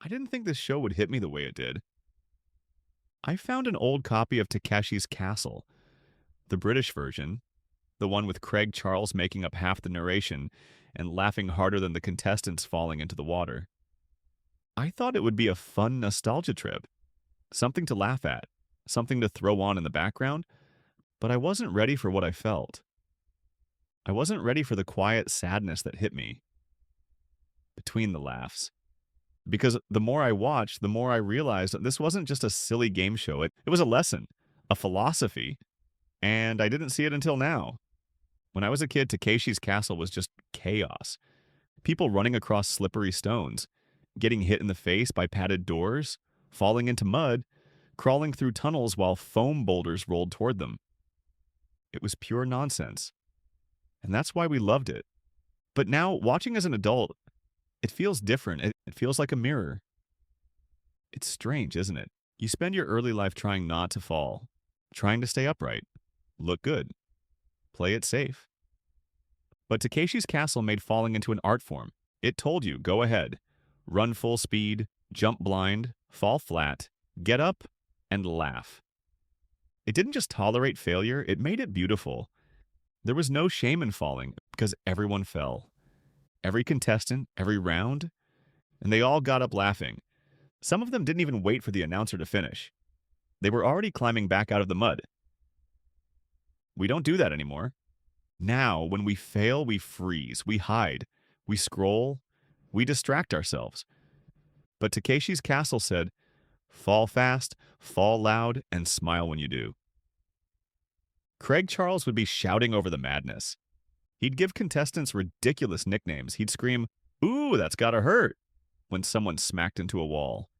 I didn't think this show would hit me the way it did. I found an old copy of Takeshi's Castle, the British version, the one with Craig Charles making up half the narration and laughing harder than the contestants falling into the water. I thought it would be a fun nostalgia trip, something to laugh at, something to throw on in the background, but I wasn't ready for what I felt. I wasn't ready for the quiet sadness that hit me between the laughs. Because the more I watched, the more I realized that this wasn't just a silly game show. It was a lesson, a philosophy, and I didn't see it until now. When I was a kid, Takeshi's Castle was just chaos. People running across slippery stones, getting hit in the face by padded doors, falling into mud, crawling through tunnels while foam boulders rolled toward them. It was pure nonsense. And that's why we loved it. But now, watching as an adult, it feels different. It feels like a mirror. It's strange, isn't it? You spend your early life trying not to fall, trying to stay upright, look good, play it safe. But Takeshi's Castle made falling into an art form. It told you, go ahead, run full speed, jump blind, fall flat, get up, and laugh. It didn't just tolerate failure, it made it beautiful. There was no shame in falling because everyone fell. Every contestant, every round, and they all got up laughing. Some of them didn't even wait for the announcer to finish. They were already climbing back out of the mud. We don't do that anymore. Now, when we fail, we freeze, we hide, we scroll, we distract ourselves. But Takeshi's Castle said, fall fast, fall loud, and smile when you do. Craig Charles would be shouting over the madness. He'd give contestants ridiculous nicknames. He'd scream, "Ooh, that's gotta hurt," when someone smacked into a wall.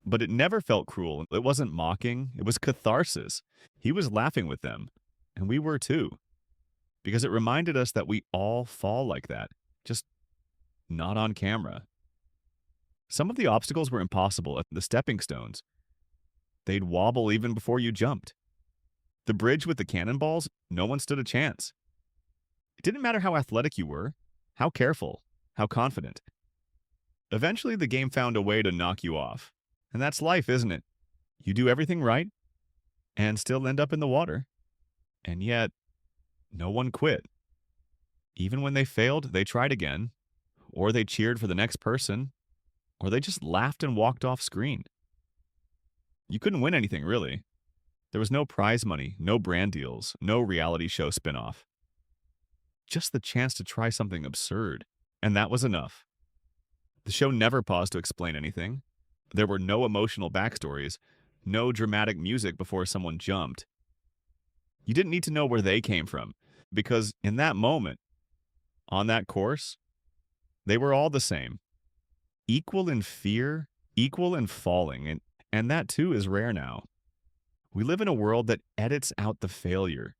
But it never felt cruel. It wasn't mocking. It was catharsis. He was laughing with them, and we were too, because it reminded us that we all fall like that, just not on camera. Some of the obstacles were impossible. The stepping stones, they'd wobble even before you jumped. The bridge with the cannonballs, no one stood a chance. It didn't matter how athletic you were, how careful, how confident. Eventually, the game found a way to knock you off. And that's life, isn't it? You do everything right and still end up in the water. And yet, no one quit. Even when they failed, they tried again, or they cheered for the next person, or they just laughed and walked off screen. You couldn't win anything, really. There was no prize money, no brand deals, no reality show spinoff. Just the chance to try something absurd. And that was enough. The show never paused to explain anything. There were no emotional backstories, no dramatic music before someone jumped. You didn't need to know where they came from, because in that moment, on that course, they were all the same. Equal in fear, equal in falling, and that too is rare now. We live in a world that edits out the failure.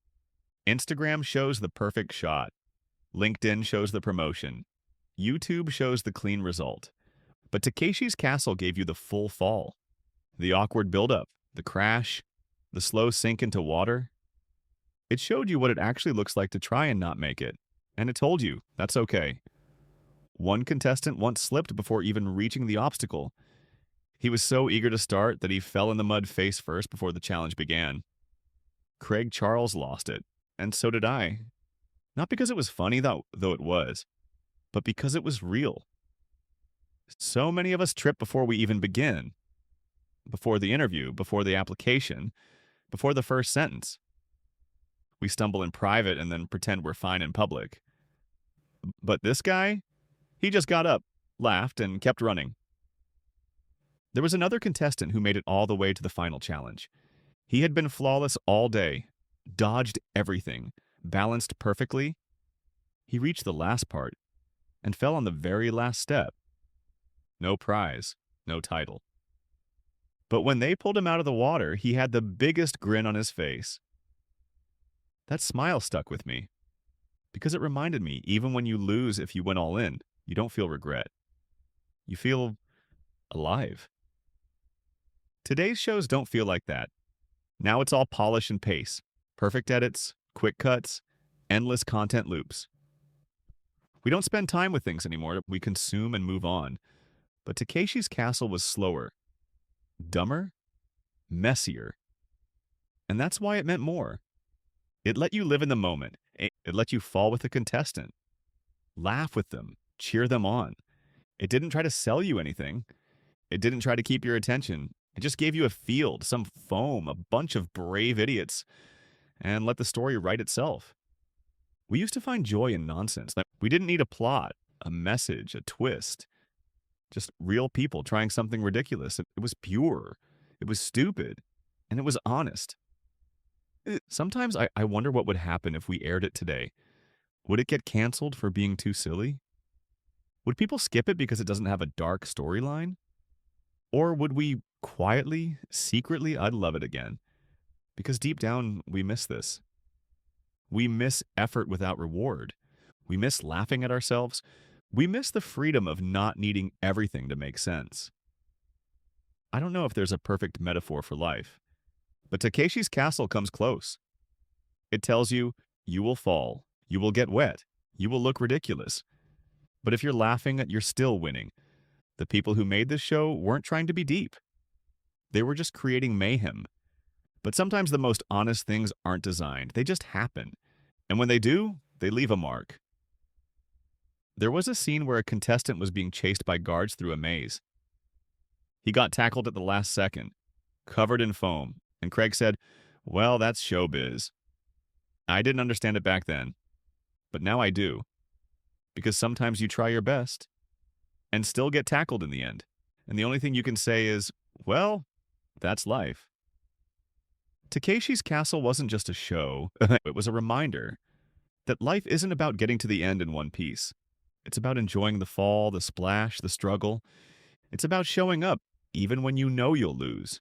Instagram shows the perfect shot. LinkedIn shows the promotion. YouTube shows the clean result. But Takeshi's Castle gave you the full fall. The awkward buildup, the crash, the slow sink into water. It showed you what it actually looks like to try and not make it. And it told you, that's okay. One contestant once slipped before even reaching the obstacle. He was so eager to start that he fell in the mud face first before the challenge began. Craig Charles lost it, and so did I. Not because it was funny, though it was, but because it was real. So many of us trip before we even begin, before the interview, before the application, before the first sentence. We stumble in private and then pretend we're fine in public. But this guy, he just got up, laughed, and kept running. There was another contestant who made it all the way to the final challenge. He had been flawless all day, dodged everything, balanced perfectly. He reached the last part and fell on the very last step. No prize, no title. But when they pulled him out of the water, he had the biggest grin on his face. That smile stuck with me because it reminded me, even when you lose, if you went all in, you don't feel regret. You feel alive. Today's shows don't feel like that. Now it's all polish and pace, perfect edits, quick cuts, endless content loops. We don't spend time with things anymore. We consume and move on. But Takeshi's Castle was slower, dumber, messier, and that's why it meant more. It let you live in the moment. It let you fall with a contestant, laugh with them, cheer them on. It didn't try to sell you anything. It didn't try to keep your attention. It just gave you a field, some foam, a bunch of brave idiots, and let the story write itself. We used to find joy in nonsense. Like, we didn't need a plot, a message, a twist. Just real people trying something ridiculous. It was pure. It was stupid. And it was honest. Sometimes I wonder what would happen if we aired it today. Would it get canceled for being too silly? Would people skip it because it doesn't have a dark storyline? Or would we quietly, secretly, I'd love it again? Because deep down, we miss this. We miss effort without reward. We miss laughing at ourselves. We miss the freedom of not needing everything to make sense. I don't know if there's a perfect metaphor for life, but Takeshi's Castle comes close. It tells you, you will fall, you will get wet, you will look ridiculous. But if you're laughing, you're still winning. The people who made this show weren't trying to be deep. They were just creating mayhem. But sometimes the most honest things aren't designed. They just happen. And when they do, they leave a mark. There was a scene where a contestant was being chased by guards through a maze. He got tackled at the last second, covered in foam, and Craig said, "Well, that's showbiz." I didn't understand it back then, but now I do. Because sometimes you try your best and still get tackled in the end. And the only thing you can say is, well, that's life. Takeshi's Castle wasn't just a show, it was a reminder that life isn't about getting to the end in one piece. It's about enjoying the fall, the splash, the struggle. It's about showing up even when you know you'll lose.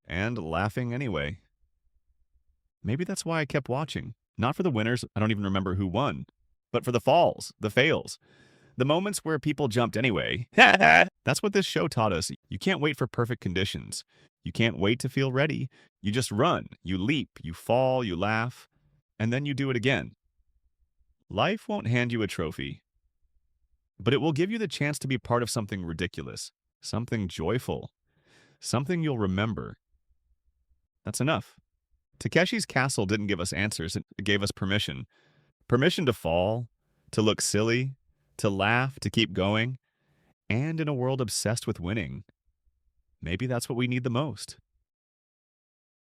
And laughing anyway. Maybe that's why I kept watching. Not for the winners, I don't even remember who won, but for the falls, the fails, the moments where people jumped anyway. That's what this show taught us. You can't wait for perfect conditions. You can't wait to feel ready. You just run, you leap, you fall, you laugh, and then you do it again. Life won't hand you a trophy, but it will give you the chance to be part of something ridiculous, something joyful, something you'll remember. That's enough. Takeshi's Castle didn't give us answers, it gave us permission. Permission to fall, to look silly, to laugh, to keep going. And in a world obsessed with winning, maybe that's what we need the most.